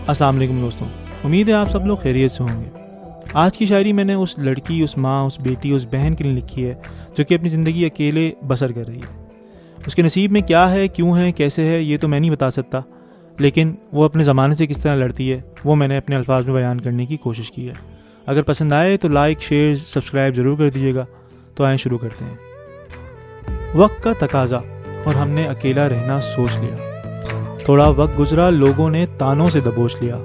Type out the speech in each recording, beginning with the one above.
السلام علیکم دوستوں، امید ہے آپ سب لوگ خیریت سے ہوں گے۔ آج کی شاعری میں نے اس لڑکی، اس ماں، اس بیٹی، اس بہن کے لیے لکھی ہے جو کہ اپنی زندگی اکیلے بسر کر رہی ہے۔ اس کے نصیب میں کیا ہے، کیوں ہے، کیسے ہے، یہ تو میں نہیں بتا سکتا، لیکن وہ اپنے زمانے سے کس طرح لڑتی ہے وہ میں نے اپنے الفاظ میں بیان کرنے کی کوشش کی ہے۔ اگر پسند آئے تو لائک، شیئر، سبسکرائب ضرور کر دیجیے گا۔ تو آئیں شروع کرتے ہیں۔ وقت کا تقاضا اور ہم نے اکیلا رہنا سوچ لیا۔ تھوڑا وقت گزرا، لوگوں نے تانوں سے دبوچ لیا۔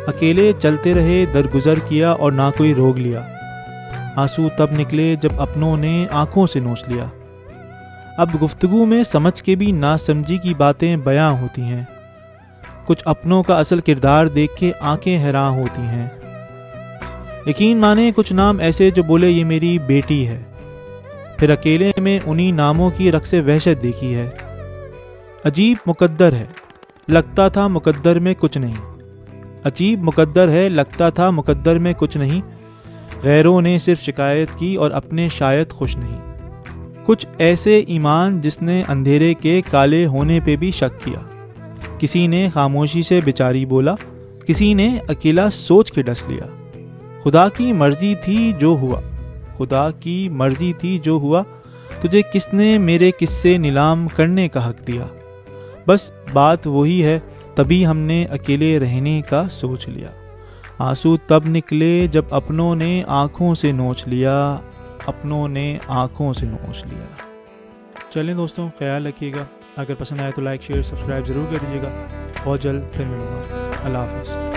اکیلے چلتے رہے، درگزر کیا اور نہ کوئی روک لیا۔ آنسو تب نکلے جب اپنوں نے آنکھوں سے نوچ لیا۔ اب گفتگو میں سمجھ کے بھی نہ سمجھی کی باتیں بیاں ہوتی ہیں۔ کچھ اپنوں کا اصل کردار دیکھ کے آنکھیں حیران ہوتی ہیں۔ یقین مانے کچھ نام ایسے جو بولے یہ میری بیٹی ہے، پھر اکیلے میں انہی ناموں کی رقص وحشت دیکھی ہے۔ عجیب مقدر ہے، لگتا تھا مقدر میں کچھ نہیں۔ عجیب مقدر ہے، لگتا تھا مقدر میں کچھ نہیں۔ غیروں نے صرف شکایت کی اور اپنے شاید خوش نہیں۔ کچھ ایسے ایمان جس نے اندھیرے کے کالے ہونے پہ بھی شک کیا۔ کسی نے خاموشی سے بیچاری بولا، کسی نے اکیلا سوچ کے ڈس لیا۔ خدا کی مرضی تھی جو ہوا، خدا کی مرضی تھی جو ہوا، تجھے کس نے میرے قصے نیلام کرنے کا حق دیا۔ بس بات وہی ہے، تبھی ہم نے اکیلے رہنے کا سوچ لیا۔ آنسو تب نکلے جب اپنوں نے آنکھوں سے نوچ لیا، اپنوں نے آنکھوں سے نوچ لیا۔ چلیں دوستوں، خیال رکھیے گا۔ اگر پسند آئے تو لائک، شیئر، سبسکرائب ضرور کر دیجیے گا۔ بہت جلد پھر ملوں گا۔ اللہ حافظ۔